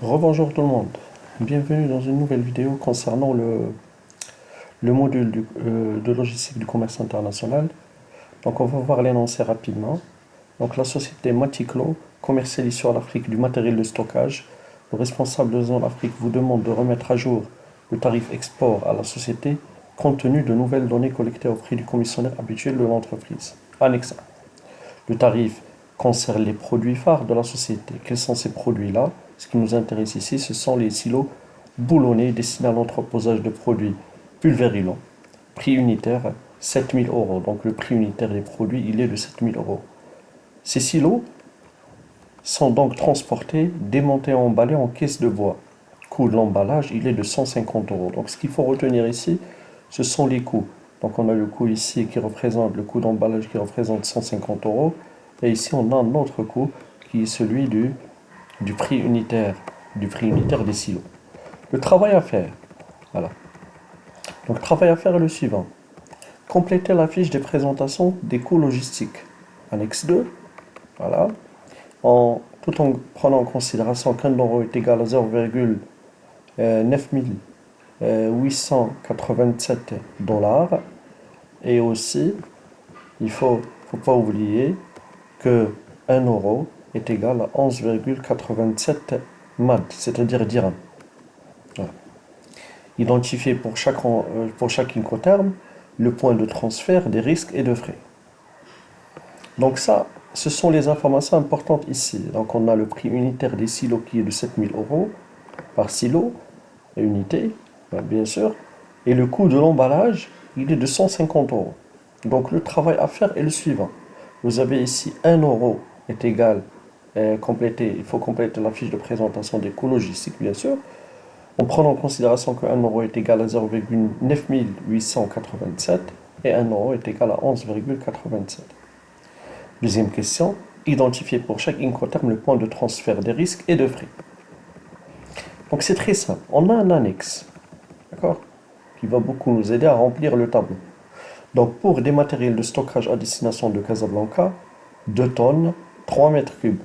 Rebonjour tout le monde, bienvenue dans une nouvelle vidéo concernant le module de logistique du commerce international. Donc on va voir l'énoncé rapidement. Donc la société Maticlo commercialise sur l'Afrique du matériel de stockage. Le responsable de zone Afrique vous demande de remettre à jour le tarif export à la société compte tenu de nouvelles données collectées auprès du commissionnaire habituel de l'entreprise. Annexe 1. Le tarif concerne les produits phares de la société. Quels sont ces produits-là? Ce qui nous intéresse ici, ce sont les silos boulonnés destinés à l'entreposage de produits pulvérilants. Prix unitaire, 7 000 euros. Donc le prix unitaire des produits, il est de 7 000 euros. Ces silos sont donc transportés, démontés et emballés en caisse de bois. Coût de l'emballage, il est de 150 euros. Donc ce qu'il faut retenir ici, ce sont les coûts. Donc on a le coût ici qui représente le coût d'emballage qui représente 150 euros. Et ici on a un autre coût qui est celui du prix unitaire des silos. Le travail à faire. Voilà. Donc le travail à faire est le suivant. Compléter la fiche de présentation des coûts logistiques. Annexe 2. Voilà. Tout en prenant en considération qu'un euro est égal à 0,9887 dollars. Et aussi, il faut pas oublier que 1 euro est égal à 11,87 MAD, c'est-à-dire dirham. Voilà. Identifier pour chaque incoterm le point de transfert des risques et de frais. Donc ça, ce sont les informations importantes ici. Donc on a le prix unitaire des silos qui est de 7 000 euros par silo et unité, bien sûr. Et le coût de l'emballage, il est de 150 euros. Donc le travail à faire est le suivant. Vous avez ici 1 euro est égal, il faut compléter la fiche de présentation des coûts logistiques, bien sûr, en prenant en considération que 1 euro est égal à 0,9887 et 1 euro est égal à 11,87. Deuxième question, identifier pour chaque incoterm le point de transfert des risques et de frais. Donc c'est très simple, on a un annexe, d'accord, qui va beaucoup nous aider à remplir le tableau. Donc pour des matériels de stockage à destination de Casablanca, 2 tonnes, 3 mètres cubes.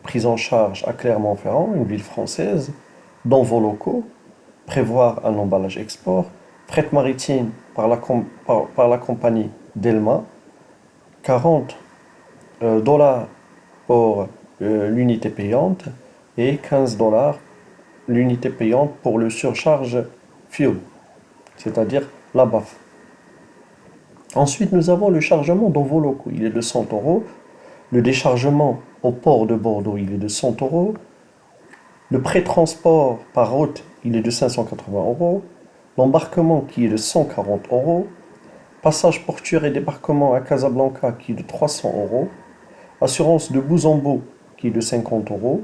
Prise en charge à Clermont-Ferrand, une ville française, dans vos locaux, prévoir un emballage export, fret maritime par la compagnie Delma, 40 dollars pour l'unité payante et 15 dollars l'unité payante pour le surcharge fuel, c'est-à-dire la BAF. Ensuite, nous avons le chargement dans vos locaux, il est de 100 euros. Le déchargement au port de Bordeaux, il est de 100 euros. Le pré-transport par route, il est de 580 euros. L'embarquement qui est de 140 euros. Passage portuaire et débarquement à Casablanca qui est de 300 euros. Assurance de bout en bout qui est de 50 euros.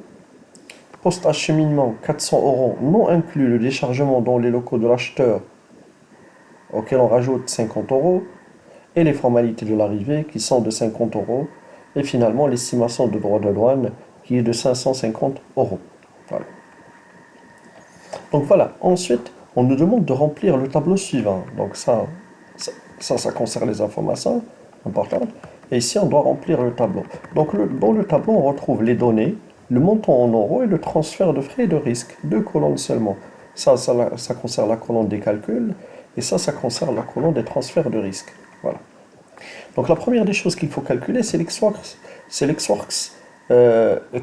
Post-acheminement 400 euros, non inclus le déchargement dans les locaux de l'acheteur auquel on rajoute 50 euros. Et les formalités de l'arrivée qui sont de 50 euros. Et finalement, l'estimation de droit de douane qui est de 550 euros. Voilà. Donc voilà, ensuite, on nous demande de remplir le tableau suivant. Donc ça concerne les informations importantes. Et ici, on doit remplir le tableau. Donc dans le tableau, on retrouve les données, le montant en euros et le transfert de frais et de risques. 2 colonnes seulement. Ça concerne la colonne des calculs. Et ça concerne la colonne des transferts de risques. Voilà. Donc la première des choses qu'il faut calculer, c'est l'Exworks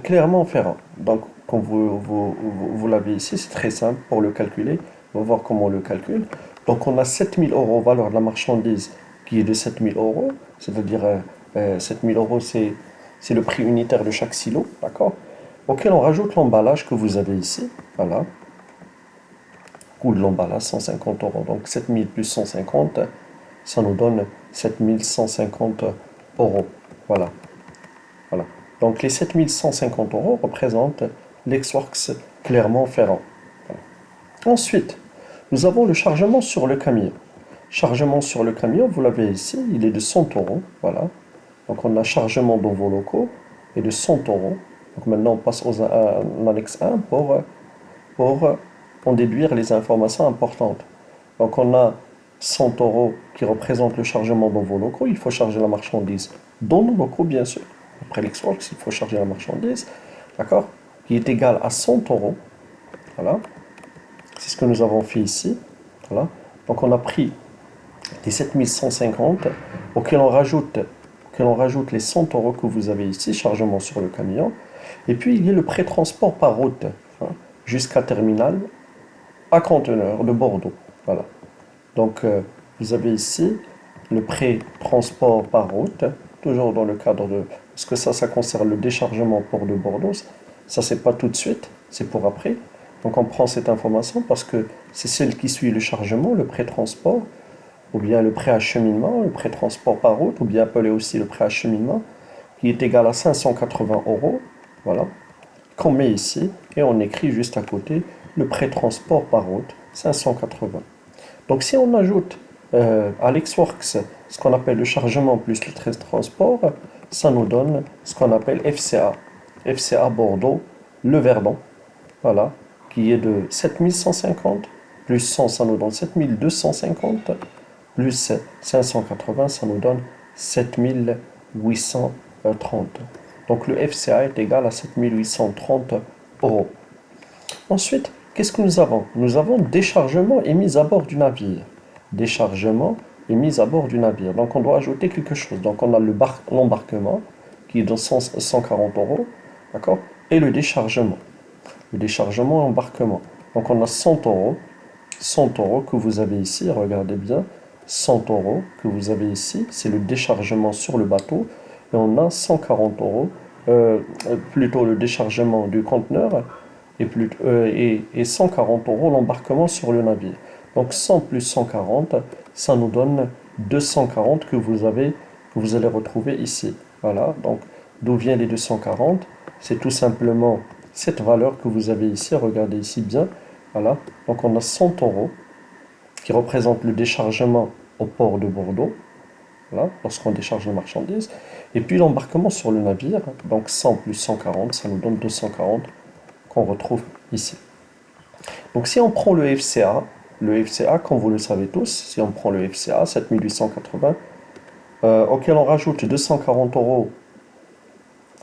Clermont-Ferrand. Donc comme vous l'avez ici, c'est très simple pour le calculer. On va voir comment on le calcule. Donc on a 7 000 euros valeur de la marchandise qui est de 7 000 euros. C'est-à-dire 7 000 euros, c'est le prix unitaire de chaque silo, d'accord? Auquel on rajoute l'emballage que vous avez ici. Voilà. Coût de l'emballage, 150 euros. Donc 7 000 plus 150, ça nous donne 7 150 euros. Voilà. Voilà. Donc les 7 150 euros représentent l'Exworks Clermont-Ferrand. Voilà. Ensuite, nous avons le chargement sur le camion. Chargement sur le camion, vous l'avez ici, il est de 100 euros. Voilà. Donc on a chargement dans vos locaux et de 100 euros. Donc maintenant on passe à l'annexe 1 pour en déduire les informations importantes. Donc on a 100 euros qui représentent le chargement dans vos locaux. Il faut charger la marchandise dans nos locaux, bien sûr. Après l'Exworks, il faut charger la marchandise, d'accord, qui est égal à 100 euros. Voilà. C'est ce que nous avons fait ici. Voilà. Donc on a pris les 7150 auxquels on rajoute les 100 euros que vous avez ici, chargement sur le camion. Et puis il y a le pré-transport par route hein, jusqu'à terminal à conteneur de Bordeaux. Voilà. Donc vous avez ici le pré-transport par route, toujours dans le cadre de... Parce que ça concerne le déchargement port de Bordeaux. Ça, c'est pas tout de suite, c'est pour après. Donc on prend cette information parce que c'est celle qui suit le chargement, le pré-transport, ou bien le pré-acheminement, le pré-transport par route, ou bien appelé aussi le pré-acheminement, qui est égal à 580 euros. Voilà. Qu'on met ici et on écrit juste à côté le pré-transport par route, 580. Donc si on ajoute à l'Exworks ce qu'on appelle le chargement plus le transport, ça nous donne ce qu'on appelle FCA. FCA Bordeaux, le Verdon, voilà, qui est de 7150, plus 100, ça nous donne 7250, plus 580, ça nous donne 7830. Donc le FCA est égal à 7830 euros. Ensuite, qu'est-ce que nous avons? Nous avons déchargement et mise à bord du navire. Déchargement et mise à bord du navire. Donc on doit ajouter quelque chose. Donc on a l'embarquement qui est de 140 euros, d'accord? Et le déchargement. Le déchargement et embarquement. Donc on a 100 euros. 100 euros que vous avez ici, regardez bien. 100 euros que vous avez ici, c'est le déchargement sur le bateau. Et on a 140 euros, plutôt le déchargement du conteneur et 140 euros l'embarquement sur le navire. Donc 100 plus 140, ça nous donne 240 que vous allez retrouver ici. Voilà, donc d'où viennent les 240? C'est tout simplement cette valeur que vous avez ici, regardez ici bien. Voilà, donc on a 100 euros qui représente le déchargement au port de Bordeaux, voilà, lorsqu'on décharge les marchandises, et puis l'embarquement sur le navire, donc 100 plus 140, ça nous donne 240 qu'on retrouve ici. Donc si on prend le FCA, comme vous le savez tous, si on prend le FCA 7880, auquel on rajoute 240 euros,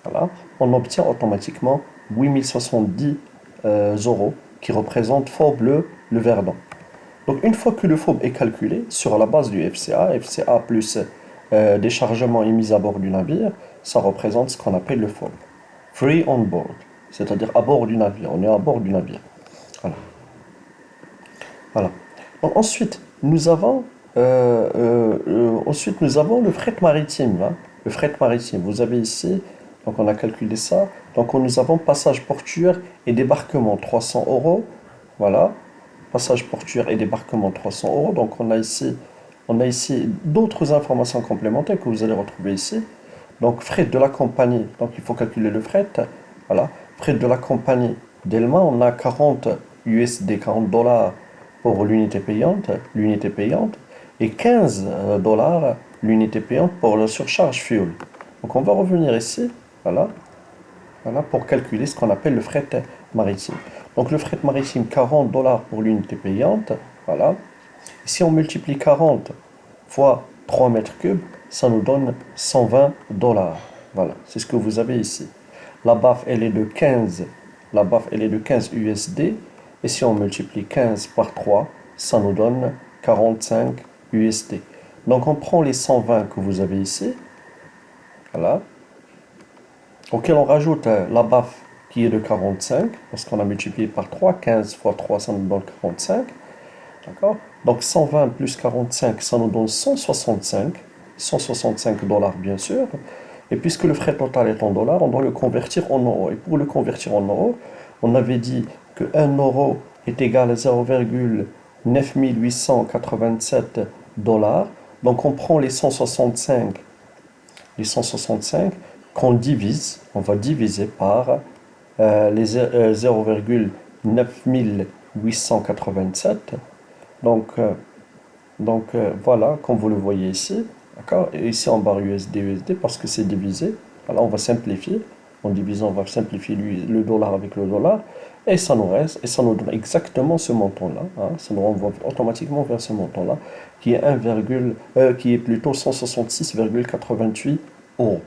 voilà, on obtient automatiquement 8070 euros qui représentent FOB le Verdon. Donc une fois que le FOB est calculé sur la base du FCA plus déchargement et mise à bord du navire, ça représente ce qu'on appelle le FOB. Free on board, c'est-à-dire à bord du navire. On est à bord du navire. Voilà. Voilà. Donc, ensuite, nous avons le fret maritime. Hein. Le fret maritime, vous avez ici, donc on a calculé ça. Donc nous avons passage portuaire et débarquement 300 euros. Voilà. Passage portuaire et débarquement 300 euros. Donc on a ici d'autres informations complémentaires que vous allez retrouver ici. Donc frais de la compagnie, donc il faut calculer le fret. Voilà. Frais de la compagnie d'Elma, on a 40 USD, 40 dollars pour l'unité payante, et 15 dollars l'unité payante pour la surcharge fuel. Donc on va revenir ici, voilà, pour calculer ce qu'on appelle le fret maritime. Donc le fret maritime, 40 dollars pour l'unité payante, voilà. Et si on multiplie 40 fois 3 mètres cubes, ça nous donne 120 dollars. Voilà, c'est ce que vous avez ici. La BAF, elle est de 15 USD. Et si on multiplie 15 par 3, ça nous donne 45 USD. Donc on prend les 120 que vous avez ici, voilà, auquel on rajoute la BAF qui est de 45, parce qu'on a multiplié par 3, 15 fois 3, ça nous donne 45, d'accord? Donc 120 plus 45, ça nous donne 165 dollars bien sûr. Et puisque le frais total est en dollars, on doit le convertir en euros. Et pour le convertir en euros, on avait dit que 1 euro est égal à 0,9887 dollars. Donc on prend les 165 qu'on divise, on va diviser par les 0,9887. Donc voilà, comme vous le voyez ici, d'accord? Et ici en barre USD, parce que c'est divisé. Alors on va simplifier. En divisant, on va simplifier le dollar avec le dollar. Et ça nous reste, et ça nous donne exactement ce montant-là. Hein, ça nous renvoie automatiquement vers ce montant-là, qui est qui est plutôt 166,88 euros.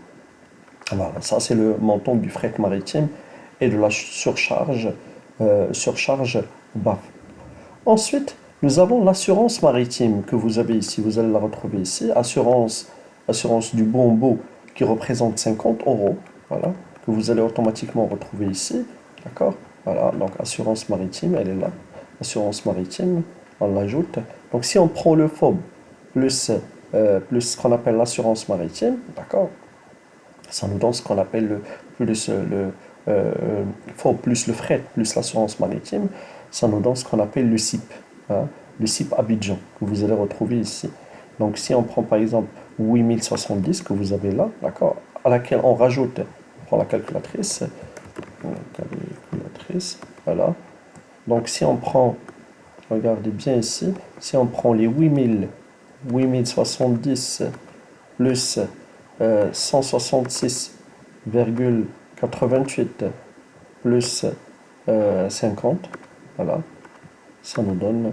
Voilà, ça c'est le montant du fret maritime et de la surcharge surcharge BAF. Ensuite, nous avons l'assurance maritime que vous avez ici. Vous allez la retrouver ici. Assurance du bon beau qui représente 50 euros. Voilà. Que vous allez automatiquement retrouver ici. D'accord? Voilà. Donc, assurance maritime, elle est là. Assurance maritime, on l'ajoute. Donc, si on prend le FOB plus ce qu'on appelle l'assurance maritime, d'accord? Ça nous donne ce qu'on appelle FOB plus le fret plus l'assurance maritime. Ça nous donne ce qu'on appelle le SIP. Hein, le SIP Abidjan, que vous allez retrouver ici. Donc si on prend par exemple 8070 que vous avez là, d'accord, à laquelle on rajoute, on prend la calculatrice, voilà. Donc si on prend, regardez bien ici, si on prend les 8070 plus 166,88 plus 50, voilà, ça nous donne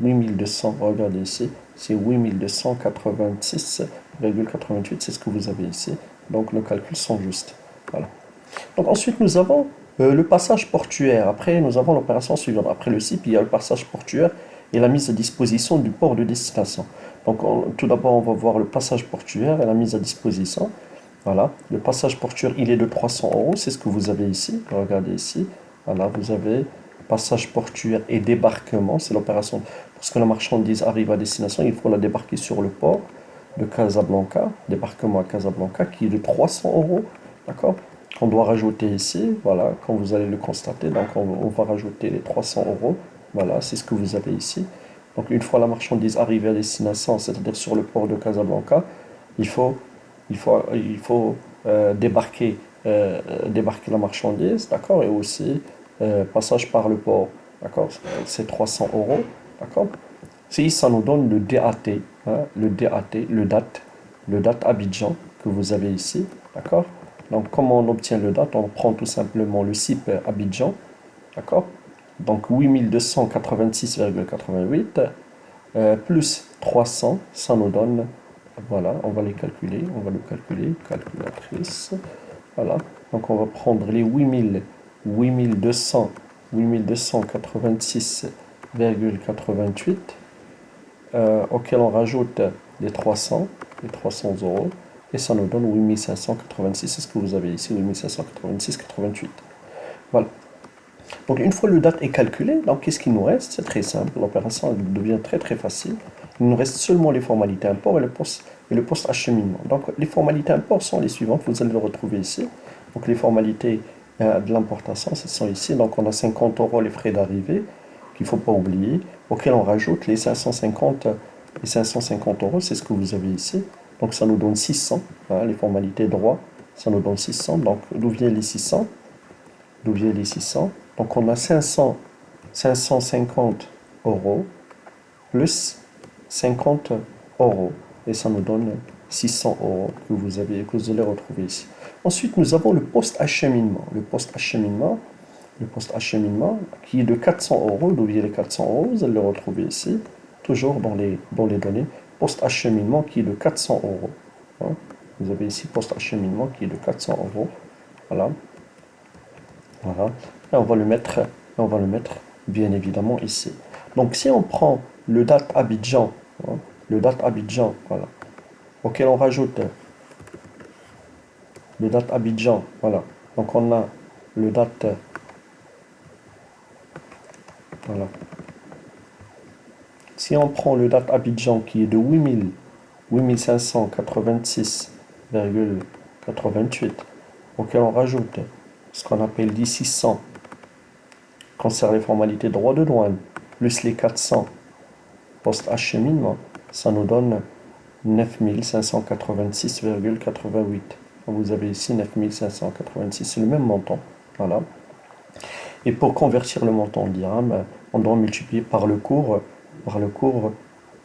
8200. Regardez ici, c'est 8286,88, c'est ce que vous avez ici. Donc nos calculs sont justes. Voilà. Donc ensuite nous avons le passage portuaire. Après nous avons l'opération suivante. Après le SIP, il y a le passage portuaire et la mise à disposition du port de destination. Donc tout d'abord on va voir le passage portuaire et la mise à disposition. Voilà, le passage portuaire il est de 300 euros, c'est ce que vous avez ici. Regardez ici. Voilà, vous avez passage portuaire et débarquement, c'est l'opération. Lorsque la marchandise arrive à destination, il faut la débarquer sur le port de Casablanca, débarquement à Casablanca, qui est de 300 euros, d'accord? Qu'on doit rajouter ici, voilà, quand vous allez le constater, donc on va rajouter les 300 euros, voilà, c'est ce que vous avez ici. Donc une fois la marchandise arrivée à destination, c'est-à-dire sur le port de Casablanca, il faut débarquer la marchandise, d'accord, et aussi passage par le port, d'accord, c'est 300 euros, d'accord. Si ça nous donne le DAT, hein, le DAT, le DAT Abidjan que vous avez ici, d'accord. Donc comment on obtient le DAT? On prend tout simplement le SIP Abidjan, d'accord. Donc 8286,88 plus 300, ça nous donne, voilà, on va le calculer, calculatrice, voilà. Donc on va prendre les 8286,88 auquel on rajoute les 300 euros et ça nous donne 8586, c'est ce que vous avez ici, 8586,88. Voilà. Donc une fois le date est calculé, donc qu'est-ce qu'il nous reste? C'est très simple, l'opération devient très très facile. Il nous reste seulement les formalités import et le poste acheminement. Donc les formalités import sont les suivantes, vous allez le retrouver ici. Donc les formalités de l'importation, ce sont ici. Donc on a 50 euros les frais d'arrivée, qu'il ne faut pas oublier, auquel on rajoute les 550 euros, c'est ce que vous avez ici. Donc ça nous donne 600, hein, les formalités droit, ça nous donne 600. Donc d'où viennent les 600? Donc on a 550 euros plus 50 euros. Et ça nous donne 600 euros que vous allez retrouver ici. Ensuite, nous avons le post-acheminement. Le post-acheminement qui est de 400 euros. D'où viennent les 400 euros? Vous allez le retrouver ici, toujours dans les données. Post-acheminement qui est de 400 euros. Hein. Vous avez ici post-acheminement qui est de 400 euros. Voilà. Voilà. Et on va le mettre bien évidemment ici. Donc si on prend le date Abidjan, hein, voilà, auquel on rajoute le date Abidjan, voilà. Donc on a le date, voilà. Si on prend le date Abidjan qui est de 8586,88, auquel on rajoute ce qu'on appelle les 600 concernant les formalités droit de douane, plus les 400 post-acheminement, ça nous donne 9586,88. Vous avez ici 9586, c'est le même montant. Voilà. Et pour convertir le montant en dirham, on doit multiplier par le cours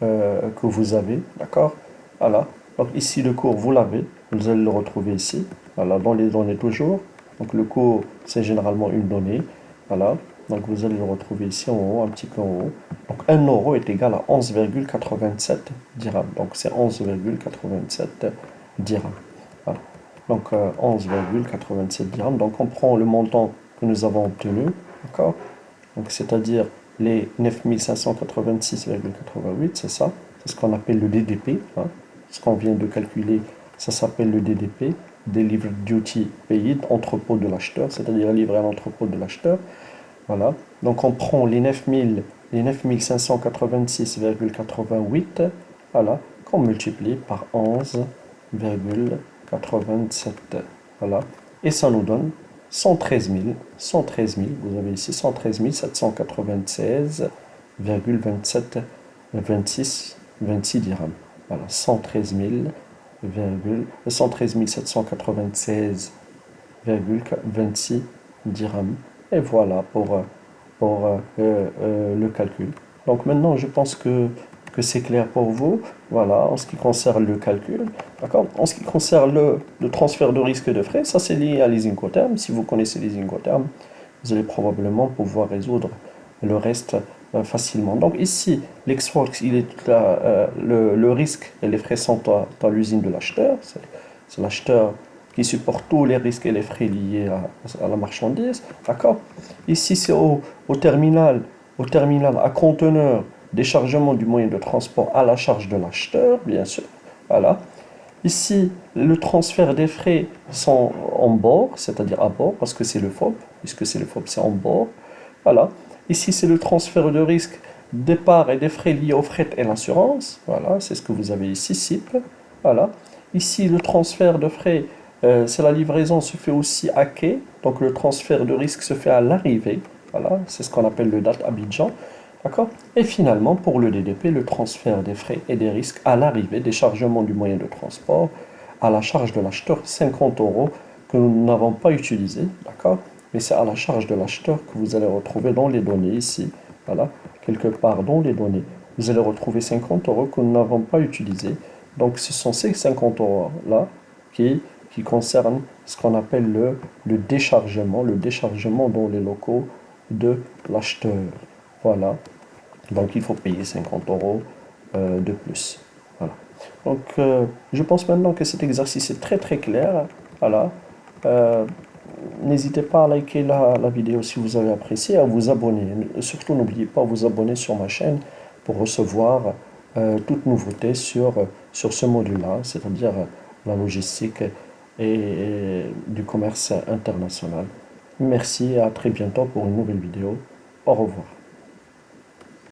que vous avez. D'accord? Voilà. Donc ici, le cours, vous l'avez. Vous allez le retrouver ici. Voilà, dans les données toujours. Donc le cours, c'est généralement une donnée. Voilà. Donc vous allez le retrouver ici en haut, un petit peu en haut. Donc 1 euro est égal à 11,87 dirhams. Donc c'est 11,87 dirhams. Voilà. Donc 11,87 dirhams. Donc on prend le montant que nous avons obtenu. D'accord? Donc, c'est-à-dire les 9586,88, c'est ça. C'est ce qu'on appelle le DDP. Hein. Ce qu'on vient de calculer, ça s'appelle le DDP, Delivered Duty Paid, entrepôt de l'acheteur, c'est-à-dire livré à l'entrepôt de l'acheteur. Voilà. Donc, on prend les 9586,88, voilà, qu'on multiplie par 11,87. Voilà. Et ça nous donne 113 000, vous avez ici 113 796,27, 26 dirhams. Voilà, 113 796,26 dirhams. Et voilà pour le calcul. Donc maintenant, je pense que c'est clair pour vous. Voilà, en ce qui concerne le calcul. D'accord? En ce qui concerne le transfert de risque de frais, ça c'est lié à les Incoterms. Si vous connaissez les Incoterms, vous allez probablement pouvoir résoudre le reste facilement. Donc ici, l'Exworks, il est là, le risque et les frais sont à l'usine de l'acheteur. C'est l'acheteur qui supporte tous les risques et les frais liés à la marchandise. D'accord? Ici, c'est au terminal à conteneur, déchargement du moyen de transport à la charge de l'acheteur, bien sûr. Voilà. Ici, le transfert des frais sont en bord, c'est-à-dire à bord, parce que c'est le FOB, puisque c'est le FOB, c'est en bord. Voilà. Ici, c'est le transfert de risque, départ et des frais liés au fret et l'assurance. Voilà, c'est ce que vous avez ici, SIPL. Voilà. Ici, le transfert de frais, c'est la livraison se fait aussi à quai, donc le transfert de risque se fait à l'arrivée. Voilà, c'est ce qu'on appelle le DAT Abidjan. D'accord? Et finalement, pour le DDP, le transfert des frais et des risques à l'arrivée, déchargement du moyen de transport, à la charge de l'acheteur, 50 euros que nous n'avons pas utilisé. D'accord? Mais c'est à la charge de l'acheteur que vous allez retrouver dans les données ici. Voilà, quelque part dans les données. Vous allez retrouver 50 euros que nous n'avons pas utilisés. Donc ce sont ces 50 euros-là qui concernent ce qu'on appelle le déchargement dans les locaux de l'acheteur. Voilà. Donc il faut payer 50 euros de plus. Voilà. Donc je pense maintenant que cet exercice est très très clair. Voilà. Euh, N'hésitez pas à liker la vidéo si vous avez apprécié, à vous abonner. Surtout n'oubliez pas de vous abonner sur ma chaîne pour recevoir toute nouveauté sur ce module-là, c'est-à-dire la logistique et du commerce international. Merci et à très bientôt pour une nouvelle vidéo. Au revoir.